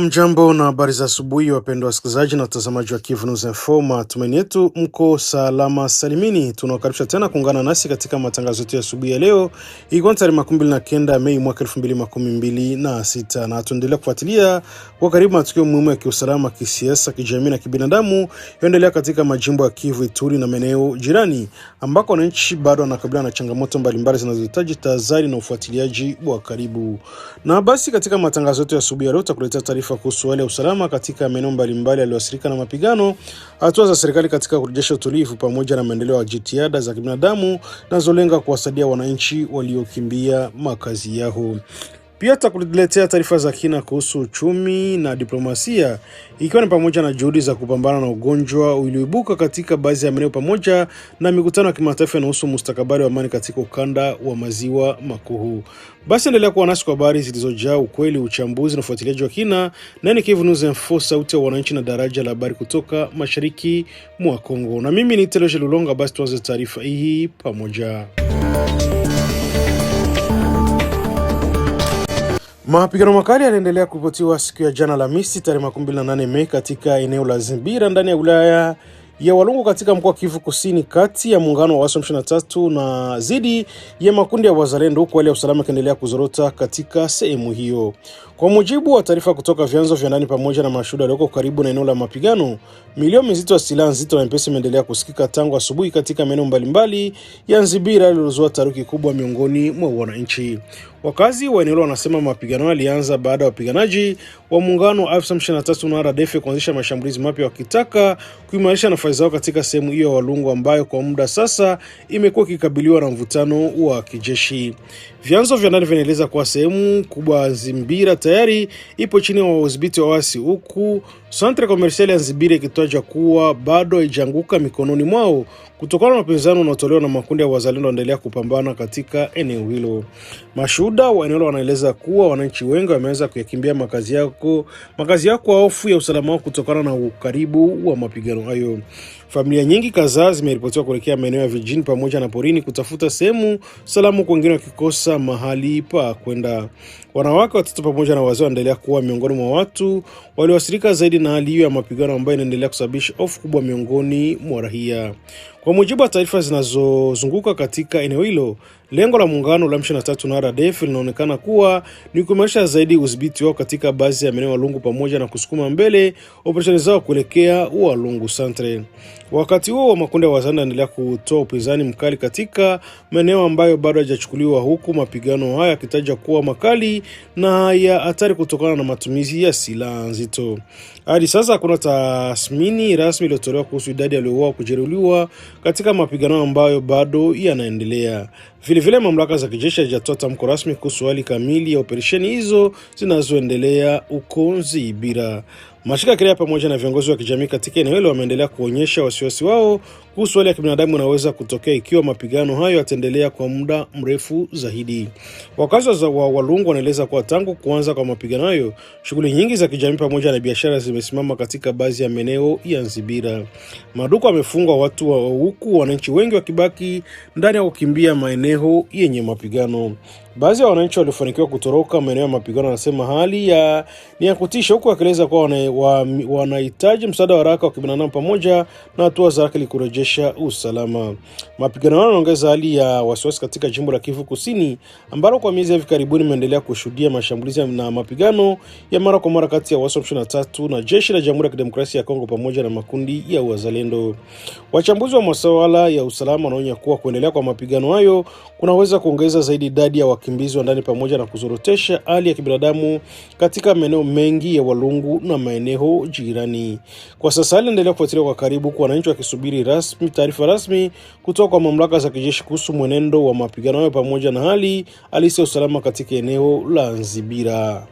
Jambo na habari za asubuhi wapendwa wasikilizaji na watazamaji wa Kivu News Info. Matumaini yetu mko salama salimini. Tunawakaribisha tena kuungana nasi katika matangazo yetu ya asubuhi ya leo. Ikiwa tarehe 29 Mei mwaka 2026 na tuendelea kufuatilia kwa karibu matukio muhimu ya kiusalama, kisiasa, kijamii na kibinadamu yaendelea katika majimbo ya Kivu, Ituri na maeneo jirani ambako wananchi bado wanakabiliana na changamoto mbalimbali zinazohitaji tahadhari na ufuatiliaji wa karibu. Na basi katika matangazo yetu ya asubuhi ya leo tutakuletea taarifa kuhusu hali ya usalama katika maeneo mbalimbali yaliyoathirika na mapigano, hatua za serikali katika kurejesha utulivu pamoja na maendeleo ya jitihada za kibinadamu zinazolenga kuwasaidia wananchi waliokimbia makazi yao. Pia tutakuletea taarifa za kina kuhusu uchumi na diplomasia, ikiwa ni pamoja na juhudi za kupambana na ugonjwa ulioibuka katika baadhi ya maeneo pamoja na mikutano ya kimataifa inahusu mustakabali wa amani katika ukanda wa maziwa makuu. Basi endelea kuwa nasi kwa habari zilizojaa ukweli, uchambuzi na ufuatiliaji wa kina. Nani Kivu News Info, sauti ya wananchi na daraja la habari kutoka mashariki mwa Kongo. Na mimi ni Teloje Lulonga. Basi tuanze taarifa hii pamoja. Mapigano makali yanaendelea kuripotiwa siku ya jana Alhamisi tarehe 28 Mei katika eneo la Zimbira ndani ya wilaya ya Walungu katika mkoa wa Kivu Kusini, kati ya muungano wa waasi M23 na zidi ya makundi ya wazalendo, huku hali ya usalama ikiendelea kuzorota katika sehemu hiyo. Kwa mujibu wa taarifa kutoka vyanzo vya ndani pamoja na mashuhuda walioko karibu na eneo la mapigano, milio mizito ya silaha nzito na nyepesi imeendelea kusikika tangu asubuhi katika maeneo mbalimbali ya Zimbira, iliyozua taharuki kubwa miongoni mwa wananchi. Wakazi wa eneo wanasema mapigano yalianza baada ya wapiganaji wa muungano wa M23 na RDF kuanzisha mashambulizi mapya wakitaka kuimarisha nafasi zao katika sehemu hiyo ya Walungu ambayo kwa muda sasa imekuwa ikikabiliwa na mvutano wa kijeshi. Vyanzo vya ndani vinaeleza kuwa sehemu kubwa Zimbira tayari ipo chini ya udhibiti wa waasi, huku Centre Commercial ya Zimbira ikitajwa kuwa bado haijaanguka mikononi mwao kutokana na mapinzano unaotolewa na makundi ya wazalendo wanaendelea kupambana katika eneo hilo. Mashuhuda wa eneo wanaeleza kuwa wananchi wengi wameanza kuyakimbia makazi yao kwa hofu ya usalama wao kutokana na ukaribu wa mapigano hayo. Familia nyingi kadhaa zimeripotiwa kuelekea maeneo ya vijijini pamoja na porini kutafuta sehemu salama, wengine wakikosa mahali pa kwenda. Wanawake, watoto pamoja na wazee wanaendelea kuwa miongoni mwa watu walioathirika zaidi na hali hiyo ya mapigano ambayo inaendelea kusababisha hofu kubwa miongoni mwa raia. Kwa mujibu wa taarifa zinazozunguka katika eneo hilo, lengo la muungano la M23 na RDF linaonekana kuwa ni kuimarisha zaidi udhibiti wao katika baadhi ya maeneo ya Walungu pamoja na kusukuma mbele operesheni zao kuelekea Walungu Centre. Wakati huo makundi ya wazalendo yanaendelea kutoa upinzani mkali katika maeneo ambayo bado hayajachukuliwa, huku mapigano haya yakitaja kuwa makali na ya hatari kutokana na matumizi ya silaha nzito. Hadi sasa hakuna tathmini rasmi iliyotolewa kuhusu idadi ya waliouawa kujeruhiwa katika mapigano ambayo bado yanaendelea. Vile mamlaka za kijeshi hazijatoa tamko rasmi kuhusu hali kamili ya operesheni hizo zinazoendelea huko Zimbira. Mashirika ya kiraia pamoja na viongozi wa kijamii katika eneo hilo wameendelea kuonyesha wasiwasi wao kuhusu hali ya kibinadamu inaweza kutokea ikiwa mapigano hayo yataendelea kwa muda mrefu zaidi. Wakazi wa Walungu wanaeleza kuwa tangu kuanza kwa mapigano hayo, shughuli nyingi za kijamii pamoja na biashara zimesimama katika baadhi ya maeneo ya Zimbira. Maduka yamefungwa, huku wananchi wengi wakibaki ndani ya kukimbia maeneo yenye mapigano. Baadhi ya wananchi waliofanikiwa kutoroka maeneo ya mapigano wanasema hali ni ya kutisha, huku wakieleza kuwa wanahitaji msaada wa haraka wa kibinadamu pamoja na hatua za haraka ili kurejesha usalama. Mapigano yanaongeza hali ya wasiwasi katika jimbo la Kivu Kusini ambalo kwa miezi hivi karibuni imeendelea kushuhudia mashambulizi na mapigano ya mara kwa mara kati ya waasi wa M23 na jeshi la Jamhuri ya Kidemokrasia ya Kongo pamoja na makundi ya wazalendo. Wachambuzi wa masuala ya usalama wanaonya kuwa kuendelea kwa mapigano hayo kunaweza kuongeza zaidi idadi ya wakimbizi wa ndani pamoja na kuzorotesha hali ya kibinadamu katika maeneo mengi ya Walungu na maeneo jirani. Kwa sasa hali inaendelea kufuatiliwa kwa karibu, kwa wananchi wakisubiri taarifa rasmi kutoka kwa mamlaka za kijeshi kuhusu mwenendo wa mapigano hayo pamoja na hali halisi ya usalama katika eneo la Zimbira.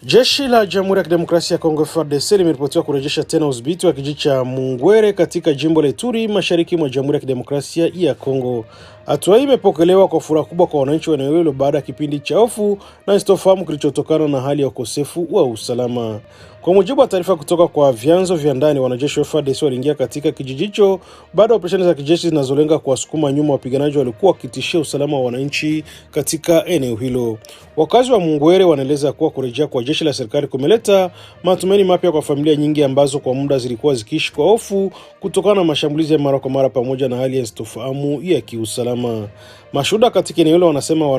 Jeshi la Jamhuri ya Kidemokrasia ya Kongo FARDC limeripotiwa kurejesha tena udhibiti wa kijiji cha Mungwere katika jimbo la Ituri mashariki mwa Jamhuri ya Kidemokrasia ya Kongo. Hatua hii imepokelewa kwa furaha kubwa kwa wananchi wa eneo hilo baada ya kipindi cha hofu na sitofahamu kilichotokana na hali ya ukosefu wa usalama. Kwa mujibu wa taarifa kutoka kwa vyanzo vya ndani, wanajeshi wa FARDC waliingia katika kijiji hicho baada ya operesheni za kijeshi zinazolenga kuwasukuma nyuma wapiganaji walikuwa wakitishia usalama wa wananchi katika eneo hilo. Wakazi wa Mungwere wanaeleza kuwa kurejea kwa jeshi la serikali kumeleta matumaini mapya kwa familia nyingi ambazo kwa muda zilikuwa zikiishi kwa hofu kutokana na mashambulizi ya mara kwa mara pamoja na hali ya sitofahamu ya kiusalama. Mashuhuda katika eneo hilo wanasema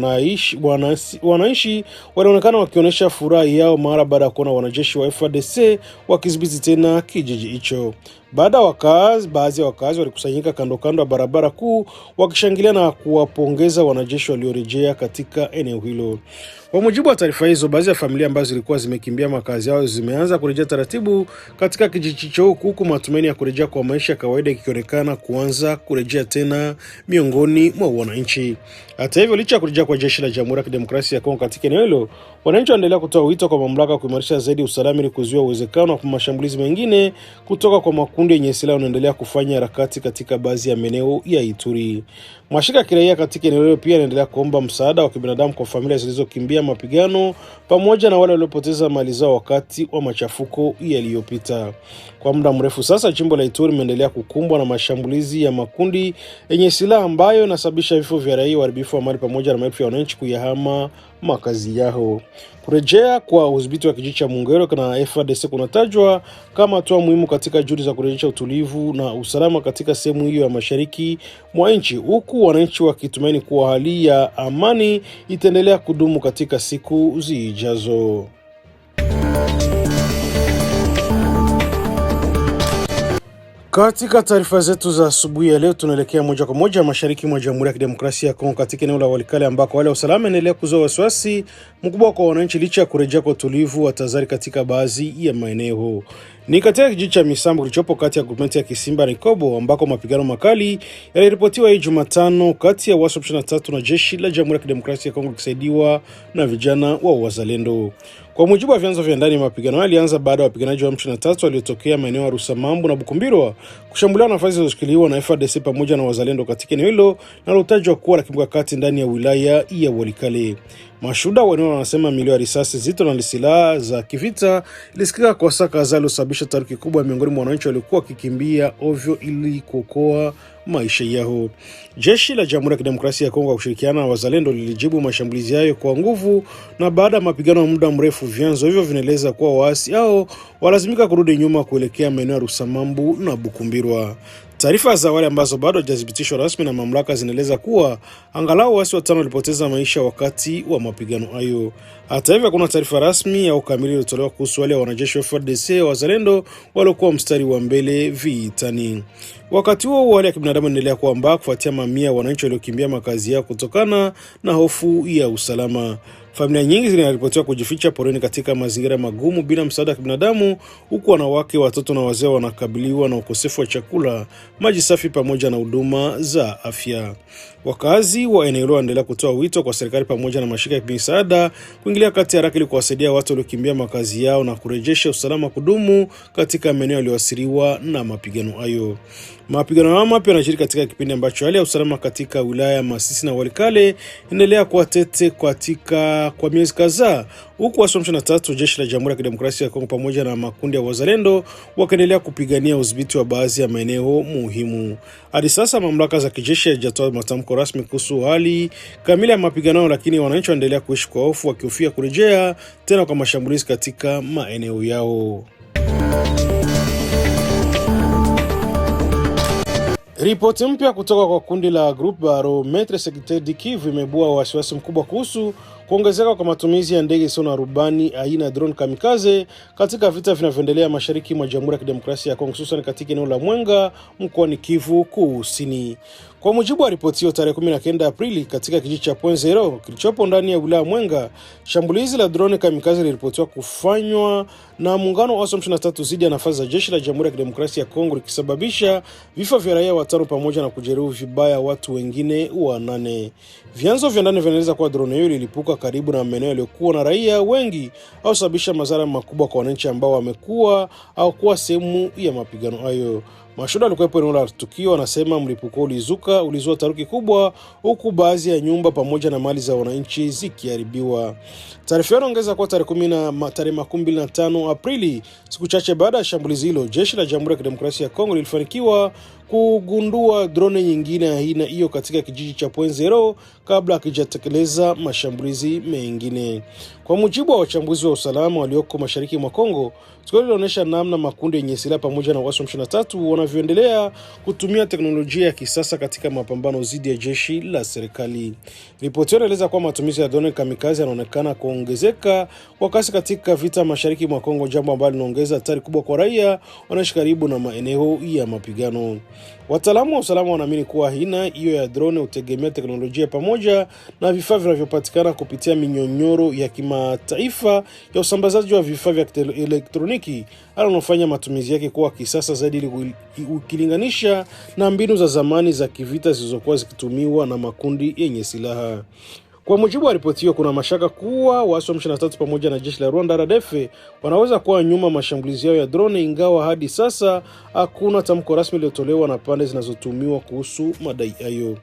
wanaishi walionekana wakionyesha furaha yao mara baada ya kuona wanajeshi wa FARDC wakidhibiti tena kijiji hicho. Baadhi ya wakazi walikusanyika kando kando ya barabara kuu wakishangilia na kuwapongeza wanajeshi waliorejea katika eneo hilo. Kwa mujibu wa taarifa hizo, baadhi ya familia ambazo zilikuwa zimekimbia makazi yao zimeanza kurejea taratibu katika kijiji hicho, huku matumaini ya kurejea kwa maisha ya kawaida ikionekana kuanza kurejea tena miongoni mwa wananchi. Hata hivyo, licha ya kurejea kwa jeshi la Jamhuri ya Kidemokrasia ya Kongo katika eneo hilo, wananchi wanaendelea kutoa wito kwa mamlaka kuimarisha zaidi usalama ili kuzuia uwezekano wa mashambulizi mengine kutoka kwa makundi yenye silaha yanaendelea kufanya harakati katika baadhi ya maeneo ya Ituri. Mashirika ya kiraia katika eneo hilo pia yanaendelea kuomba msaada wa kibinadamu kwa familia zilizokimbia mapigano pamoja na wale waliopoteza mali zao wakati wa machafuko yaliyopita. Kwa muda mrefu sasa, jimbo la Ituri limeendelea kukumbwa na mashambulizi ya makundi yenye silaha ambayo yanasababisha vifo vya raia, uharibifu wa mali pamoja na maelfu ya wananchi kuyahama makazi yao. Kurejea kwa udhibiti wa kijiji cha Mungwere na FARDC kunatajwa kama hatua muhimu katika juhudi za kurejesha utulivu na usalama katika sehemu hiyo ya mashariki mwa nchi, huku wananchi wakitumaini kuwa hali ya amani itaendelea kudumu katika siku zijazo. Katika taarifa zetu za asubuhi ya leo, tunaelekea moja kwa moja mashariki mwa Jamhuri ya Kidemokrasia ya Kongo katika eneo la Walikale ambako wale wa usalama wanaendelea kuzua wasiwasi mkubwa kwa wananchi licha ya kurejea kwa utulivu wa tazari katika baadhi ya maeneo. Ni katika kijiji cha Misambo kilichopo kati ya grupmenti ya Kisimba na Ikobo ambako mapigano makali yaliripotiwa hii Jumatano kati ya waasi wa M23 na jeshi la Jamhuri ya Kidemokrasia ya Kongo likisaidiwa na vijana wa Wazalendo. Kwa mujibu wa vyanzo vya ndani, mapigano yalianza baada ya wapiganaji wa M23 waliotokea maeneo ya Rusamambu na Bukumbirwa kushambulia nafasi zilizoshikiliwa na FARDC pamoja na Wazalendo katika eneo hilo linalotajwa kuwa la kimkakati ndani ya wilaya ya Walikale. Mashuhuda wa eneo wanasema milio ya risasi zito na silaha za kivita ilisikika kwa saa kadhaa, iliyosababisha taharuki kubwa miongoni mwa wananchi waliokuwa wakikimbia ovyo ili kuokoa maisha yao. Jeshi la Jamhuri ya Kidemokrasia ya Kongo kwa kushirikiana na Wazalendo lilijibu mashambulizi hayo kwa nguvu, na baada ya mapigano ya muda mrefu, vyanzo hivyo vinaeleza kuwa waasi hao walazimika kurudi nyuma kuelekea maeneo ya Rusamambu na Bukumbirwa. Taarifa za awali ambazo bado hazijathibitishwa rasmi na mamlaka zinaeleza kuwa angalau waasi 5 walipoteza maisha wakati wa mapigano hayo. Hata hivyo, kuna taarifa rasmi au kamili iliyotolewa kuhusu wale wanajeshi wa FARDC Wazalendo waliokuwa mstari wa mbele vitani. Wakati huo hali ya kibinadamu inaendelea kuwa mbaya kufuatia mamia wananchi waliokimbia makazi yao kutokana na hofu ya usalama. Familia nyingi zinaripotiwa kujificha porini katika mazingira magumu bila msaada wa kibinadamu, huku wanawake, watoto na wazee wanakabiliwa na ukosefu wa chakula, maji safi pamoja na huduma za afya. Wakazi wa eneo hilo wanaendelea kutoa wito kwa serikali pamoja na mashirika ya misaada kuingilia kati haraka ili kuwasaidia watu waliokimbia makazi yao na kurejesha usalama kudumu katika maeneo yaliyoathiriwa na mapigano hayo. Mapigano hayo mapya yanajiri katika kipindi ambacho hali ya usalama katika wilaya ya Masisi na Walikale inaendelea kuwa tete kwa miezi kadhaa, huku waasi wa M23, jeshi la Jamhuri ya Kidemokrasia ya Kongo pamoja na makundi ya Wazalendo wakiendelea kupigania udhibiti wa baadhi ya maeneo muhimu. Hadi sasa mamlaka za kijeshi hazijatoa matamko rasmi kuhusu hali kamili ya mapigano, lakini wananchi wanaendelea kuishi kwa hofu wakihofia kurejea tena kwa mashambulizi katika maeneo yao. Ripoti mpya kutoka kwa kundi la Groupe Barometre Securite du Kivu imebua wasiwasi mkubwa kuhusu kuongezeka kwa matumizi ya ndege zisizo na rubani aina ya drone kamikaze katika vita vinavyoendelea mashariki mwa Jamhuri ya Kidemokrasia ya Kongo, hususan katika eneo la Mwenga mkoani Kivu Kusini. Kwa mujibu wa ripoti hiyo, tarehe 19 Aprili katika kijiji cha Point Zero kilichopo ndani ya wilaya Mwenga, shambulizi la drone kamikaze liliripotiwa kufanywa na muungano wa M23 dhidi ya nafasi za jeshi la Jamhuri ya Kidemokrasia ya Kongo, likisababisha vifo vya raia 5 pamoja na kujeruhi vibaya watu wengine 8. Vyanzo vya ndani vinaeleza kuwa drone hiyo ililipuka karibu na maeneo yaliyokuwa na raia wengi au sababisha madhara makubwa kwa wananchi ambao wamekuwa au kuwa sehemu ya mapigano hayo. Mashuhuda walikuwepo eneo la tukio wanasema mlipuko ulizua taharuki kubwa, huku baadhi ya nyumba pamoja na mali za wananchi zikiharibiwa. Taarifa inaongeza kwa tarehe 25 Aprili, siku chache baada ya shambulizi hilo, jeshi la Jamhuri ya Kidemokrasia ya Kongo lilifanikiwa kugundua drone nyingine aina hiyo katika kijiji cha Point Zero kabla hakijatekeleza mashambulizi mengine. Kwa mujibu wa wachambuzi wa usalama walioko mashariki mwa Kongo, tukio linaonyesha namna makundi yenye silaha pamoja na waasi wa M23 wanavyoendelea kutumia teknolojia ya kisasa katika mapambano dhidi ya jeshi la serikali. Ripoti inaeleza kuwa matumizi ya drone kamikaze yanaonekana kuongezeka kwa kasi katika vita mashariki mwa Kongo, jambo ambalo linaongeza hatari kubwa kwa raia wanaishi karibu na maeneo ya mapigano. Wataalamu wa usalama wanaamini kuwa aina hiyo ya drone hutegemea teknolojia pamoja na vifaa vinavyopatikana kupitia minyonyoro ya kimataifa ya usambazaji wa vifaa vya elektroniki, anafanya matumizi yake kuwa kisasa zaidi ukilinganisha na mbinu za zamani za kivita zilizokuwa zikitumiwa na makundi yenye silaha. Kwa mujibu wa ripoti hiyo, kuna mashaka kuwa waasi wa M23 pamoja na jeshi la Rwanda RDF wanaweza kuwa nyuma mashambulizi yao ya drone, ingawa hadi sasa hakuna tamko rasmi lililotolewa na pande zinazotumiwa kuhusu madai hayo.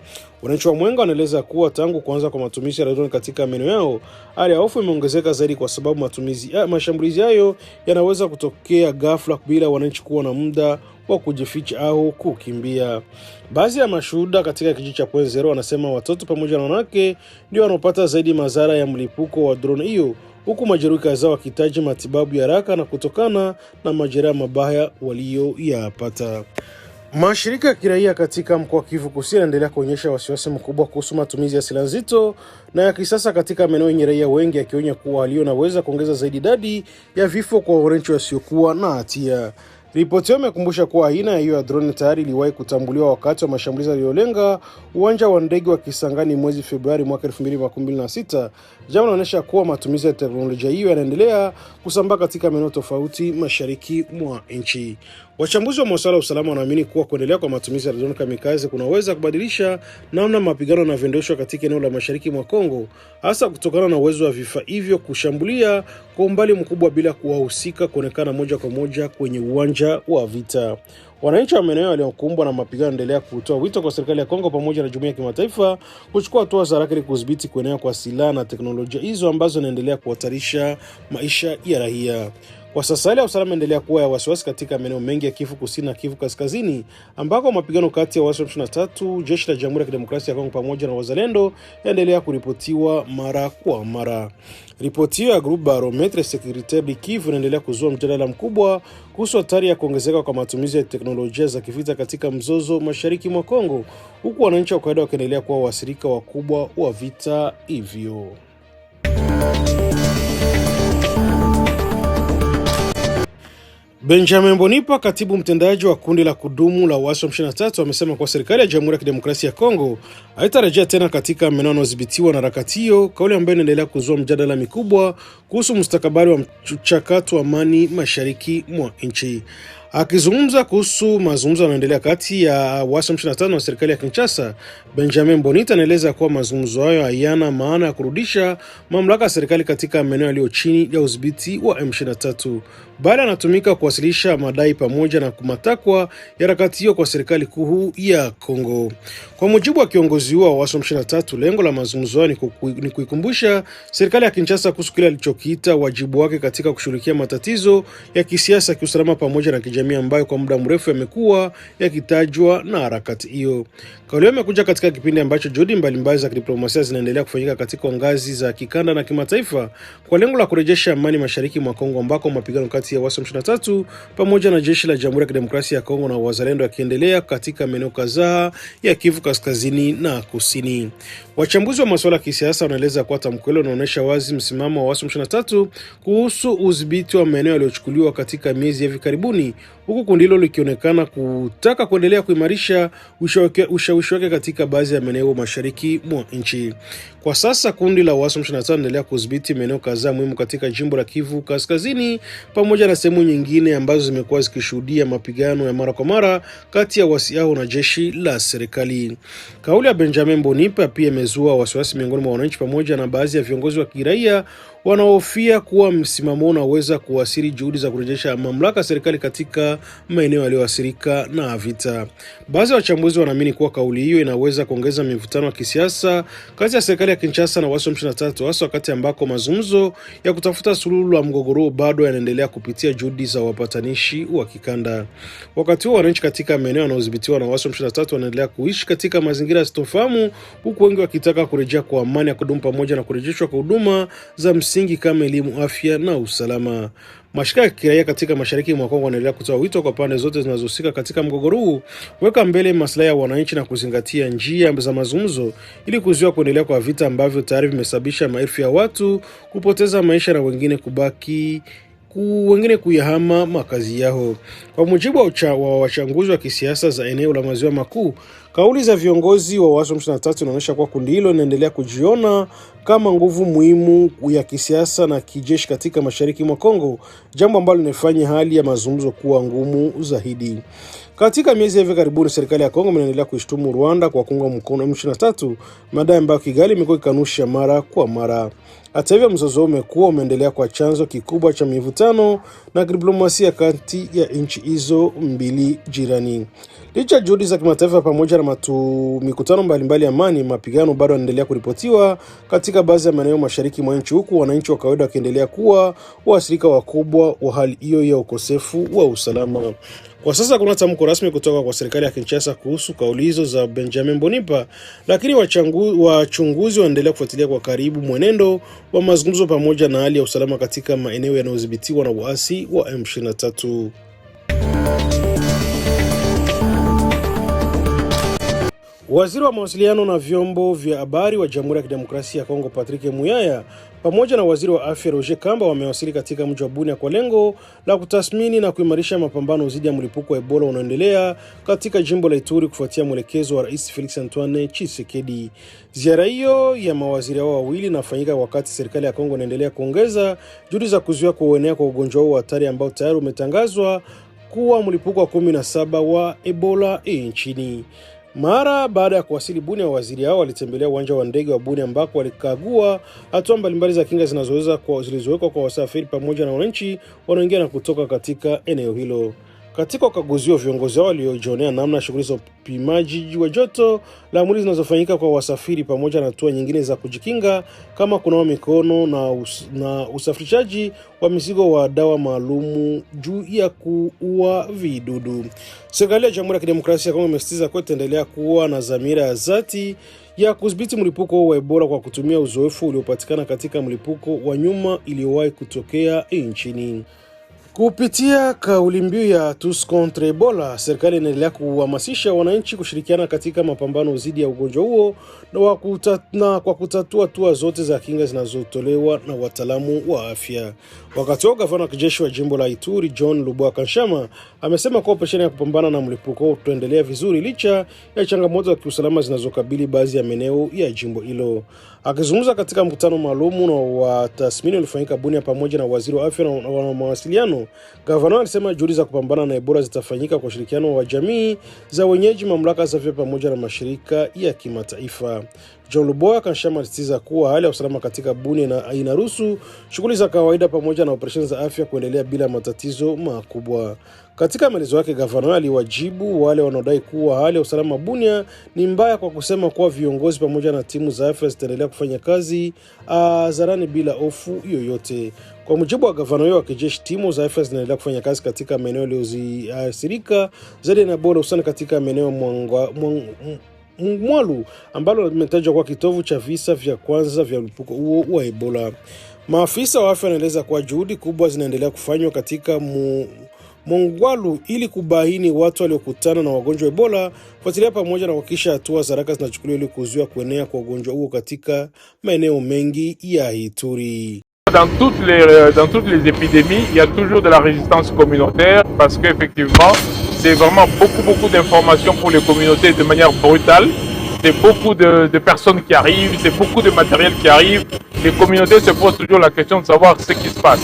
Wananchi wa Mwenga wanaeleza kuwa tangu kuanza kwa matumizi ya drone katika maeneo yao, hali ya hofu imeongezeka zaidi kwa sababu mashambulizi hayo yanaweza kutokea ghafla bila wananchi kuwa na muda wa kujificha au kukimbia. Baadhi ya mashuhuda katika kijiji cha Point Zero wanasema watoto pamoja na wanawake ndio wanaopata zaidi madhara ya mlipuko wa drone hiyo, huku majeruhi kadhaa wakihitaji matibabu ya haraka na kutokana na majeraha mabaya walioyapata. Mashirika ya kiraia katika mkoa wa Kivu Kusini yanaendelea kuonyesha wasiwasi mkubwa kuhusu matumizi ya silaha nzito na ya kisasa katika maeneo yenye raia wengi, akionya kuwa hali inaweza kuongeza zaidi idadi ya vifo kwa wananchi wasiokuwa na hatia. Ripoti hiyo imekumbusha kuwa aina hiyo ya drone tayari iliwahi kutambuliwa wakati wa mashambulizi yaliyolenga uwanja wa ndege wa Kisangani mwezi Februari mwaka 2026. Jambo linaonyesha kuwa matumizi ya teknolojia hiyo yanaendelea kusambaa katika maeneo tofauti mashariki mwa nchi. Wachambuzi wa masuala ya usalama wanaamini kuwa kuendelea kwa matumizi ya drone kamikaze kunaweza kubadilisha namna mapigano yanavyoendeshwa katika eneo la mashariki mwa Kongo, hasa kutokana na uwezo wa vifaa hivyo kushambulia kwa umbali mkubwa bila kuwahusika kuonekana moja kwa moja kwenye uwanja wa vita. Wananchi wa maeneo waliokumbwa na mapigano endelea kutoa wito kwa serikali ya Kongo pamoja na jumuiya ya kimataifa kuchukua hatua za haraka ili kudhibiti kuenea kwa silaha na teknolojia hizo ambazo zinaendelea kuhatarisha maisha ya raia. Kwa sasa hali ya usalama inaendelea kuwa ya wasiwasi katika maeneo mengi ya Kivu Kusini na Kivu Kaskazini, ambako mapigano kati ya waasi wa M23, jeshi la Jamhuri ya Kidemokrasia ya Kongo pamoja na wazalendo yaendelea kuripotiwa mara kwa mara. Ripoti hiyo ya Group Barometre Securitaire du Kivu inaendelea kuzua mjadala mkubwa kuhusu hatari ya kuongezeka kwa matumizi ya teknolojia za kivita katika mzozo mashariki mwa Kongo, huku wananchi wa kawaida wakiendelea kuwa waathirika wakubwa wa vita hivyo. Benjamin Bonipa, katibu mtendaji wa kundi la kudumu la waasi wa M23, amesema kwa serikali ya Jamhuri ya Kidemokrasia ya Kongo haitarejea tena katika maeneo yanayodhibitiwa na harakati hiyo, kauli ambayo inaendelea kuzua mjadala mikubwa kuhusu mustakabali wa mchakato wa amani mashariki mwa nchi. Akizungumza kuhusu mazungumzo yanayoendelea kati ya waasi wa M23 na serikali ya Kinshasa, Benjamin Bonita anaeleza kuwa mazungumzo hayo hayana maana ya kurudisha mamlaka ya serikali katika maeneo yaliyo chini ya udhibiti wa M23, bali anatumika kuwasilisha madai pamoja na matakwa ya harakati hiyo kwa serikali kuu ya Kongo. Kwa mujibu wa kiongozi wa waasi wa M23, lengo la mazungumzo hayo ni kuikumbusha serikali ya Kinshasa kuhusu kile alichokiita wajibu wake katika kushughulikia matatizo ya kisiasa, kiusalama pamoja na kijamii ambayo kwa muda mrefu yamekuwa yakitajwa na harakati hiyo. Kauli hiyo imekuja katika kipindi ambacho juhudi mbalimbali za kidiplomasia zinaendelea kufanyika katika ngazi za kikanda na kimataifa kwa lengo la kurejesha amani mashariki mwa Kongo, ambako mapigano kati ya waasi wa M23 pamoja na jeshi la Jamhuri ya Kidemokrasia ya Kongo na wazalendo yakiendelea katika maeneo kadhaa ya Kivu Kaskazini na Kusini. Wachambuzi wa masuala ya kisiasa wanaeleza kuwa tamko hilo linaonyesha wazi msimamo wa waasi wa M23 kuhusu udhibiti wa maeneo yaliyochukuliwa katika miezi ya hivi karibuni, huku kundi hilo likionekana kutaka kuendelea kuimarisha ushawishi wake katika baadhi ya maeneo mashariki mwa nchi. Kwa sasa kundi la waasi wa M23 linaendelea kudhibiti maeneo kadhaa muhimu katika jimbo la Kivu Kaskazini pamoja na sehemu nyingine ambazo zimekuwa zikishuhudia mapigano ya mara kwa mara kati ya waasi hao na jeshi la serikali. Kauli ya Benjamin Bonipa pia imezua wasiwasi miongoni mwa wananchi pamoja na baadhi ya viongozi wa kiraia wanaohofia kuwa msimamo unaweza kuathiri juhudi za kurejesha mamlaka ya serikali katika katika maeneo yaliyoathirika na vita. Baadhi ya wachambuzi wanaamini kuwa kauli hiyo inaweza kuongeza mivutano ya kisiasa kati ya serikali ya Kinshasa na waasi wa M23, hasa wakati ambako mazungumzo ya kutafuta suluhu la mgogoro bado yanaendelea kupitia juhudi za wapatanishi wa kikanda. Wakati huo wananchi katika maeneo yanayodhibitiwa na waasi wa M23 wanaendelea kuishi katika mazingira yasiyofahamu, huku wengi wakitaka kurejea kwa amani ya kudumu pamoja na kurejeshwa kwa huduma za msingi kama elimu, afya na usalama. Mashirika ya kiraia katika mashariki mwa Kongo yanaendelea kutoa wito kwa pande zote zinazohusika katika mgogoro huu kuweka mbele maslahi ya wananchi na kuzingatia njia za mazungumzo ili kuzuia kuendelea kwa vita ambavyo tayari vimesababisha maelfu ya watu kupoteza maisha na wengine kuyahama makazi yao. Kwa mujibu wa wachanguzi wa kisiasa za eneo la Maziwa Makuu, kauli za viongozi wa waasi wa M23 inaonyesha kuwa kundi hilo linaendelea kujiona kama nguvu muhimu ya kisiasa na kijeshi katika mashariki mwa Kongo, jambo ambalo linafanya hali ya mazungumzo kuwa ngumu zaidi. Katika miezi hivi karibuni, serikali ya Kongo inaendelea kuishtumu Rwanda kwa kuunga mkono M23, madai ambayo Kigali imekuwa ikanusha mara kwa mara. Hata hivyo, mzozo umeendelea kwa chanzo kikubwa cha mivutano na diplomasia kati ya nchi hizo mbili jirani. Licha juhudi za kimataifa pamoja na mikutano mbalimbali ya amani, mapigano bado yanaendelea kuripotiwa katika baadhi ya maeneo mashariki mwa nchi, huku wananchi wa kawaida wakiendelea kuwa waathirika wakubwa wa hali hiyo ya ukosefu wa usalama. Kwa sasa kuna tamko rasmi kutoka kwa serikali ya Kinshasa kuhusu kauli hizo za Benjamin Bonipa, lakini wachunguzi wanaendelea kufuatilia kwa karibu mwenendo wa mazungumzo pamoja na hali ya usalama katika maeneo yanayodhibitiwa na waasi wa M23. Waziri wa mawasiliano na vyombo vya habari wa Jamhuri ya Kidemokrasia ya Kongo Patrick Muyaya pamoja na waziri wa afya Roger Kamba wamewasili katika mji wa Bunia kwa lengo la kutathmini na kuimarisha mapambano dhidi ya mlipuko wa Ebola unaoendelea katika jimbo la Ituri kufuatia mwelekezo wa Rais Felix Antoine Tshisekedi. Ziara hiyo ya mawaziri hao wawili inafanyika wakati serikali ya Kongo inaendelea kuongeza juhudi za kuzuia kuenea kwa ugonjwa huo hatari ambao tayari umetangazwa kuwa mlipuko wa 17 wa Ebola nchini. Mara baada ya kuwasili Bunia, waziri hao walitembelea uwanja wa ndege wa Bunia ambako walikagua hatua mbalimbali za kinga zilizowekwa kwa wasafiri pamoja na wananchi wanaoingia na kutoka katika eneo hilo. Katika ukaguzi wa viongozi hao waliojionea namna shughuli za upimaji wa joto la mwili zinazofanyika kwa wasafiri pamoja na hatua nyingine za kujikinga kama kunawa mikono na usafirishaji wa mizigo wa dawa maalumu juu ya kuua vidudu. Serikali ya Jamhuri ya Kidemokrasia ya Kongo imesisitiza kuwa itaendelea kuwa na dhamira ya dhati ya kudhibiti mlipuko wa Ebola kwa kutumia uzoefu uliopatikana katika mlipuko wa nyuma iliyowahi kutokea nchini. Kupitia kauli mbiu ya Tous contre Ebola, serikali inaendelea kuhamasisha wananchi kushirikiana katika mapambano dhidi ya ugonjwa huo na kwa kutatua hatua zote za kinga zinazotolewa na wataalamu wa afya. Wakati huo, gavana wa kijeshi wa jimbo la Ituri John Luboya Kanshama amesema kuwa operesheni ya kupambana na mlipuko huo utaendelea vizuri licha ya changamoto za kiusalama zinazokabili baadhi ya maeneo ya jimbo hilo. Akizungumza katika mkutano maalum na wa tathmini ulifanyika Bunia pamoja na waziri wa afya na mawasiliano, gavana alisema juhudi za kupambana na Ebola zitafanyika kwa ushirikiano wa jamii za wenyeji, mamlaka za afya pamoja na mashirika ya kimataifa. John Luboya Kanshama alisisitiza kuwa hali ya usalama katika Bunia inaruhusu shughuli za kawaida pamoja na operesheni za afya kuendelea bila matatizo makubwa. Katika maelezo yake, gavana aliwajibu wale wanaodai kuwa hali ya usalama Bunia ni mbaya kwa kusema kuwa viongozi pamoja na timu za afya zitaendelea kufanya kazi hadharani bila hofu yoyote. Kwa mujibu wa gavana huyo wa kijeshi, timu za afya zinaendelea kufanya kazi katika maeneo yaliyoathirika zaidi na Ebola, hususan katika maeneo Mwalu ambalo limetajwa kwa kitovu cha visa vya kwanza vya mlipuko huo wa Ebola. Maafisa wa afya wanaeleza kuwa juhudi kubwa zinaendelea kufanywa katika Mongwalu ili kubaini watu waliokutana na wagonjwa wa Ebola, kufuatilia pamoja na kuhakikisha hatua za haraka zinachukuliwa ili kuzuia kuenea kwa ugonjwa huo katika maeneo mengi ya Ituri. Dans toutes les épidémies, il y a toujours de la résistance communautaire parce qu'effectivement, c'est vraiment beaucoup d'informations pour les communautés de manière brutale. C'est beaucoup de personnes qui arrivent, c'est beaucoup de matériel qui arrive. Les communautés se posent toujours la question de savoir ce qui se passe.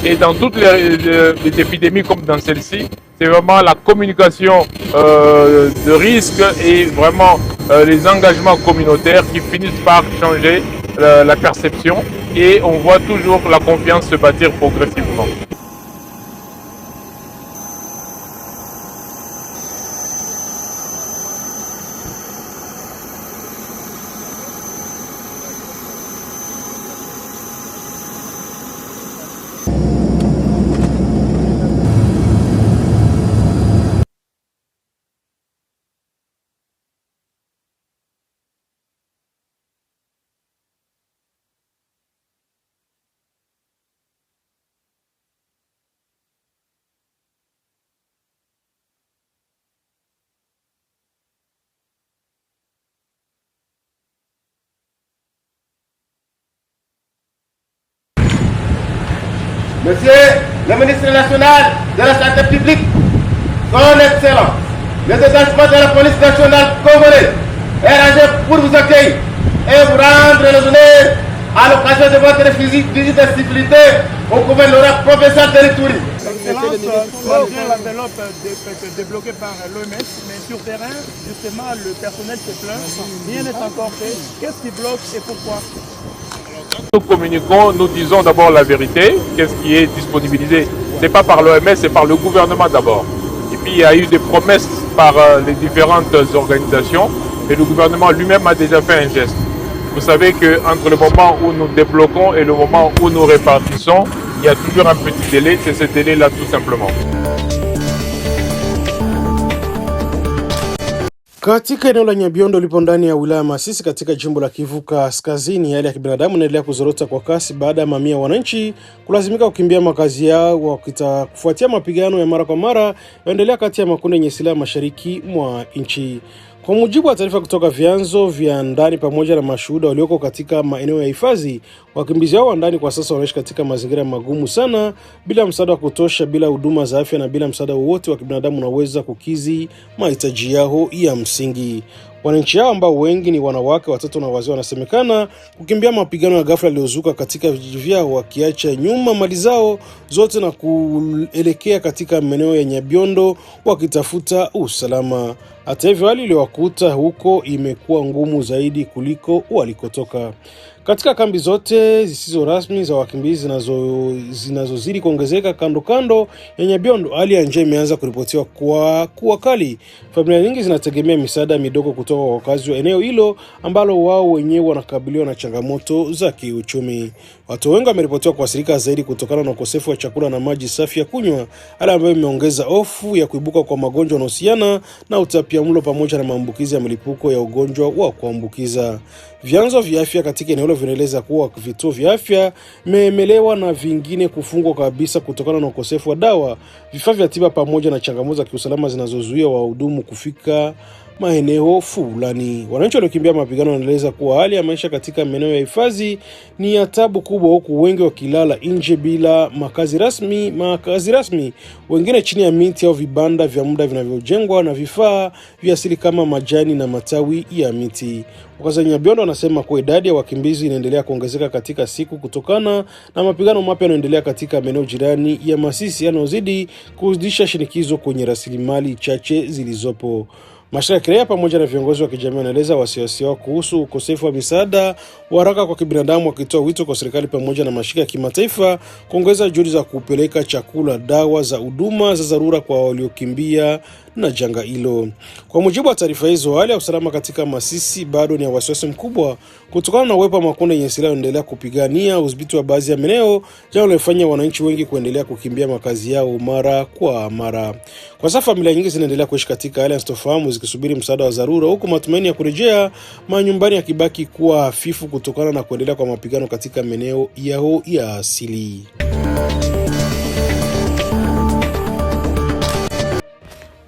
Et dans toutes les épidémies comme dans celle-ci, c'est vraiment la communication de risque et vraiment les engagements communautaires qui finissent par changer la perception, et on voit toujours la confiance se bâtir progressivement. Monsieur le ministre national de la santé publique, son excellent, le détachement de la police nationale congolaise est rangé pour vous accueillir et vous rendre les honneurs à l'occasion de votre visite de civilité au gouverneur professeur de tourisme. Malgré l'enveloppe débloquée par l'OMS, mais sur terrain, justement, le personnel se plaint, rien n'est encore fait. Qu'est-ce qui bloque et pourquoi? Nous communiquons, nous disons d'abord la vérité, qu'est-ce qui est disponibilisé. Ce n'est pas par l'OMS, c'est par le gouvernement d'abord. Et puis il y a eu des promesses par les différentes organisations et le gouvernement lui-même a déjà fait un geste. Vous savez qu'entre le moment où nous débloquons et le moment où nous répartissons, il y a toujours un petit délai, c'est ce délai-là tout simplement. Katika eneo la Nyabiondo lipo ndani ya wilaya Masisi katika jimbo la Kivu Kaskazini, hali ya kibinadamu inaendelea kuzorota kwa kasi baada ya mamia wananchi kulazimika kukimbia makazi yao kufuatia mapigano ya mara kwa mara yaendelea kati ya makundi yenye silaha mashariki mwa nchi. Kwa mujibu wa taarifa kutoka vyanzo vya ndani pamoja na mashuhuda walioko katika maeneo ya hifadhi, wakimbizi hao wa ndani kwa sasa wanaishi katika mazingira magumu sana, bila msaada wa kutosha, bila huduma za afya na bila msaada wowote wa kibinadamu unaweza kukizi mahitaji yao ya msingi. Wananchi hao ambao wengi ni wanawake, watoto na wazee wanasemekana kukimbia mapigano ya ghafla yaliyozuka katika vijiji vyao, wakiacha nyuma mali zao zote na kuelekea katika maeneo ya Nyabiondo wakitafuta usalama. Hata hivyo, hali iliyowakuta huko imekuwa ngumu zaidi kuliko walikotoka. Katika kambi zote zisizo rasmi za wakimbizi zinazozidi kuongezeka kando ya Nyabiondo, hali ya njaa imeanza kuripotiwa kuwa kali. Familia nyingi zinategemea misaada midogo kutoka kwa wakazi wa eneo hilo ambalo wao wenyewe wanakabiliwa na changamoto za kiuchumi. Watu wengi wameripotiwa kuathirika zaidi kutokana na ukosefu wa chakula na maji safi ya kunywa, hali ambayo imeongeza hofu ya kuibuka kwa magonjwa yanayohusiana na utapiamlo pamoja na maambukizi ya milipuko ya ugonjwa wa kuambukiza. Vyanzo vya afya katika eneo hilo vinaeleza kuwa vituo vya afya vimeemelewa na vingine kufungwa kabisa kutokana na ukosefu wa dawa, vifaa vya tiba pamoja na changamoto za kiusalama zinazozuia wahudumu kufika maeneo fulani. Wananchi waliokimbia mapigano wanaeleza kuwa hali ya maisha katika maeneo ya hifadhi ni ya tabu kubwa, huku wengi wakilala nje bila makazi rasmi, wengine chini ya miti au vibanda vya muda vinavyojengwa na vifaa vya asili kama majani na matawi ya miti. Wakazi wa Nyabiondo wanasema kuwa idadi ya wakimbizi inaendelea kuongezeka katika siku kutokana na mapigano mapya yanayoendelea katika maeneo jirani ya Masisi yanayozidi kuzidisha shinikizo kwenye rasilimali chache zilizopo. Mashirika ya kiraia pamoja na viongozi wa kijamii wanaeleza wasiwasi wao kuhusu ukosefu wa misaada wa haraka kwa kibinadamu, wakitoa wito kwa serikali pamoja na mashirika ya kimataifa kuongeza juhudi za kupeleka chakula, dawa za huduma za dharura kwa waliokimbia na janga hilo. Kwa mujibu wa taarifa hizo, hali ya usalama katika Masisi bado ni ya wasiwasi mkubwa kutokana na uwepo wa makundi yenye silaha yanaendelea kupigania udhibiti wa baadhi ya maeneo, jambo linalofanya wananchi wengi kuendelea kukimbia makazi yao mara kwa mara. Kwa sasa familia nyingi zinaendelea kuishi katika hali ya sintofahamu zikisubiri msaada wa dharura, huku matumaini ya kurejea manyumbani yakibaki kuwa hafifu kutokana na kuendelea kwa mapigano katika maeneo yao ya asili.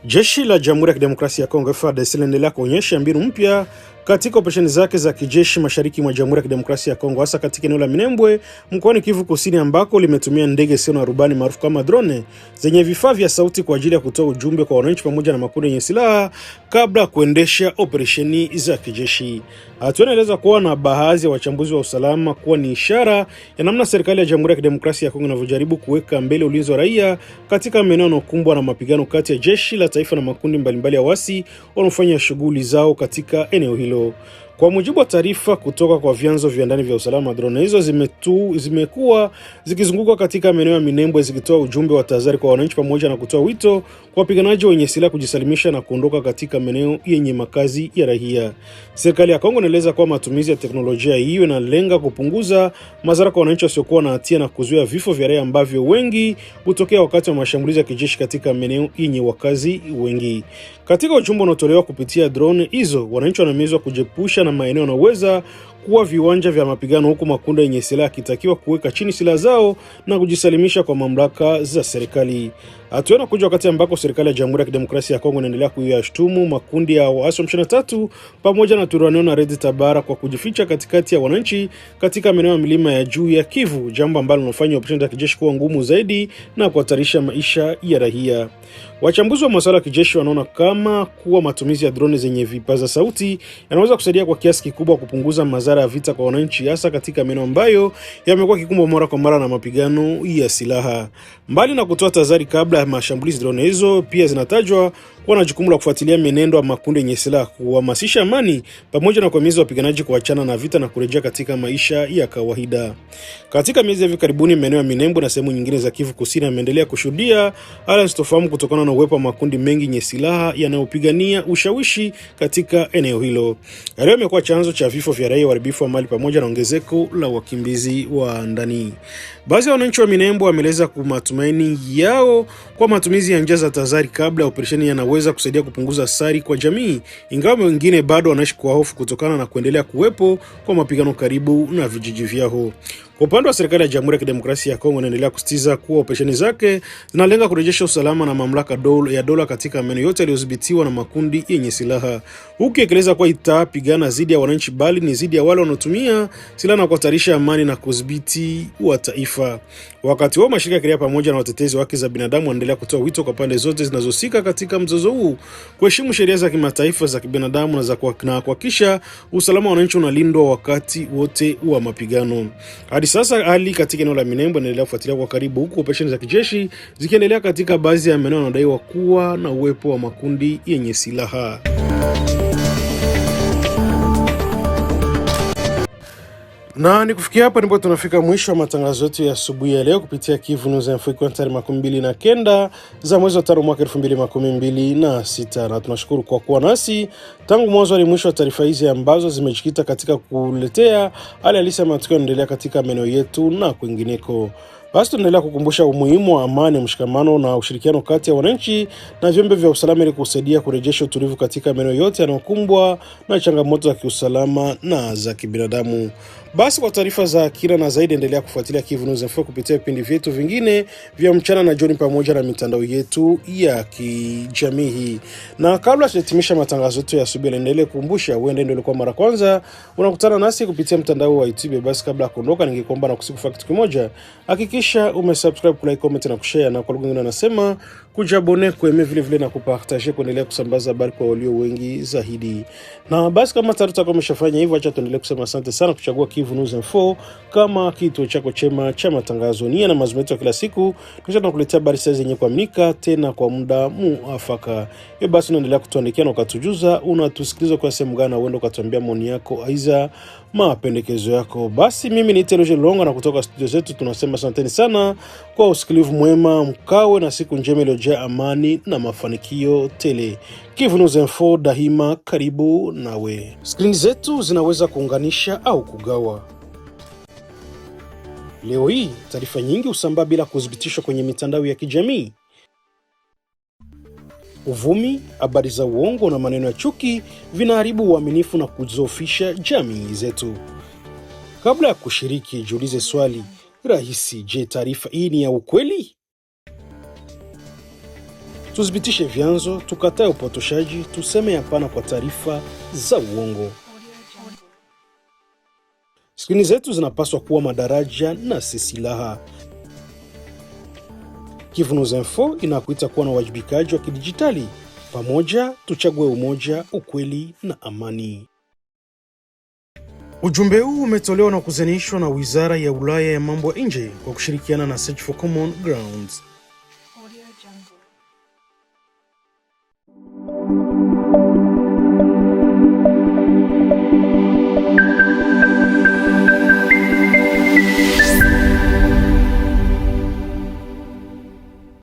Jeshi la Jamhuri ya Kidemokrasia ya Kongo FARDC linaendelea kuonyesha mbinu mpya katika operesheni zake za kijeshi mashariki mwa Jamhuri ya Kidemokrasia ya Kongo, hasa katika eneo la Minembwe mkoani Kivu Kusini, ambako limetumia ndege zisizo na rubani maarufu kama drone zenye vifaa vya sauti kwa ajili ya kutoa ujumbe kwa wananchi pamoja na makundi yenye silaha kabla kuendesha operesheni za kijeshi. Tunaeleza kuwa na baadhi ya wachambuzi wa usalama kuwa ni ishara ya namna serikali ya Jamhuri ya Kidemokrasia ya Kongo inavyojaribu kuweka mbele ulinzi wa raia katika maeneo yanayokumbwa na mapigano kati ya jeshi la taifa na makundi mbalimbali ya wasi wanaofanya shughuli zao katika eneo hilo. Kwa mujibu wa taarifa kutoka kwa vyanzo vya ndani vya usalama, drone hizo zimekuwa zikizunguka katika maeneo ya Minembwe zikitoa ujumbe wa tahadhari kwa wananchi pamoja na kutoa wito kwa wapiganaji wenye silaha kujisalimisha na kuondoka katika maeneo yenye makazi ya raia. Serikali ya Kongo inaeleza kuwa matumizi ya teknolojia hiyo inalenga kupunguza madhara kwa wananchi wasiokuwa na hatia na kuzuia vifo vya raia ambavyo wengi hutokea wakati wa mashambulizi ya kijeshi katika maeneo yenye wakazi wengi. Katika ujumbe unaotolewa kupitia drone hizo, wananchi wanahimizwa kujepusha na maeneo yanayoweza kuwa viwanja vya mapigano, huku makundi yenye silaha yakitakiwa kuweka chini silaha zao na kujisalimisha kwa mamlaka za serikali. Hatua inakuja wakati ambako serikali ya Jamhuri ya Kidemokrasia ya Kongo inaendelea kuyashtumu makundi ya waasi wa M23 pamoja na Twirwaneho na Red Tabara kwa kujificha katikati ya wananchi katika maeneo ya milima ya juu ya Kivu, jambo ambalo linafanya operesheni za kijeshi kuwa ngumu zaidi na kuhatarisha maisha ya raia. Wachambuzi wa masuala ya kijeshi wanaona kama kuwa matumizi ya drone zenye vipaza sauti yanaweza kusaidia kwa kiasi kikubwa kupunguza madhara ya vita kwa wananchi, hasa katika maeneo ambayo yamekuwa kikumbwa mara kwa mara na mapigano ya silaha. Mbali na kutoa tahadhari kabla ya mashambulizi, drone hizo pia zinatajwa kuwa na jukumu la kufuatilia mienendo ya makundi yenye silaha, kuhamasisha amani pamoja na kuhimiza wapiganaji kuachana na vita na kurejea katika maisha ya kawaida. Katika miezi ya hivi karibuni, maeneo ya Minembwe na sehemu nyingine za Kivu Kusini yameendelea kushuhudia hali sitofahamu kutokana na uwepo wa makundi mengi yenye silaha yanayopigania ushawishi katika eneo hilo. Leo imekuwa chanzo cha vifo vya raia, uharibifu wa mali pamoja na ongezeko la wakimbizi wa ndani. Baadhi ya wananchi wa Minembwe wameeleza matumaini yao kwa matumizi ya njia za tahadhari kabla ya operesheni yanaweza kusaidia kupunguza athari kwa jamii, ingawa wengine bado wanaishi kwa hofu kutokana na kuendelea kuwepo kwa mapigano karibu na vijiji vyao. Kwa upande wa serikali ya Jamhuri ya Kidemokrasia ya Kongo inaendelea kusisitiza kuwa operesheni zake zinalenga kurejesha usalama na mamlaka ya dola katika maeneo yote yaliyodhibitiwa na makundi yenye silaha, huku ikieleza kuwa itapigana dhidi ya wananchi bali ni dhidi ya wale wanaotumia silaha na kuhatarisha amani na kudhibiti wa taifa. Wakati huo mashirika ya kiraia pamoja na watetezi wa haki za binadamu wanaendelea kutoa wito kwa pande zote zinazohusika katika mzozo huu kuheshimu sheria za kimataifa za kibinadamu na kuhakikisha usalama wa wananchi unalindwa wakati wote wa mapigano. Hadi sasa hali katika eneo la Minembwe inaendelea kufuatilia kwa karibu, huku operesheni za kijeshi zikiendelea katika baadhi ya maeneo yanayodaiwa kuwa na uwepo wa makundi yenye silaha. Na ni kufikia hapa ndipo tunafika mwisho wa matangazo yetu ya asubuhi ya leo kupitia Kivu News Info kwa tarehe 29 za mwezi wa 5 mwaka 2026, na tunashukuru kwa kuwa nasi tangu mwanzo hadi mwisho wa taarifa hizi ambazo zimejikita katika kuletea hali halisi ya matukio yanayoendelea katika maeneo yetu na kwingineko. Basi tunaendelea kukumbusha umuhimu wa amani, mshikamano na ushirikiano kati ya wananchi na vyombo vya usalama ili kusaidia kurejesha utulivu katika maeneo yote yanayokumbwa na changamoto za kiusalama na za kibinadamu. Basi kwa taarifa za kina na zaidi endelea kufuatilia Kivu News Info kupitia vipindi vyetu vingine vya mchana na jioni pamoja na mitandao yetu ya kijamii. Na kabla tujatimisha matangazo yetu ya asubuhi, endelee kukumbusha uende ndio ulikuwa mara kwanza unakutana nasi kupitia mtandao wa YouTube. Basi kabla ya kuondoka, ningekuomba na kusikufanya kitu kimoja. Hakikisha umesubscribe, kulike, comment na kushare, na kwa lugha nyingine nasema kujabone, kueme vile na kupartager, kuendelea kusambaza habari kwa walio wengi zaidi. Na basi kama taarifa kama umeshafanya hivyo, acha tuendelee kusema asante sana kuchagua Kivu News Info kama kituo chako chema cha matangazo. Nia na mazungumzo kila siku tunakuletea habari zenye kuaminika tena kwa muda muafaka. Basi unaendelea kutuandikia na ukatujuza unatusikiliza kwa sehemu gani, uende ukatuambia maoni yako aiza mapendekezo yako. Basi mimi ni Teloje Longa na kutoka studio zetu tunasema asanteni sana kwa usikilivu mwema, mkawe na siku njema iliyojaa amani na mafanikio tele. Kivu News Info daima karibu nawe. Skrini zetu zinaweza kuunganisha au kugawa. Leo hii taarifa nyingi husambaa bila kuthibitishwa kwenye mitandao ya kijamii. Uvumi, habari za uongo na maneno ya chuki vinaharibu uaminifu na kudhoofisha jamii zetu. Kabla ya kushiriki, jiulize swali rahisi: je, taarifa hii ni ya ukweli? Tuthibitishe vyanzo, tukatae upotoshaji, tuseme hapana kwa taarifa za uongo. Skrini zetu zinapaswa kuwa madaraja na si silaha. Kivu News Info inakuita kuwa na uwajibikaji wa kidijitali. Pamoja tuchague umoja, ukweli na amani. Ujumbe huu umetolewa na kuzanishwa na Wizara ya Ulaya ya Mambo ya Nje kwa kushirikiana na Search for Common Grounds.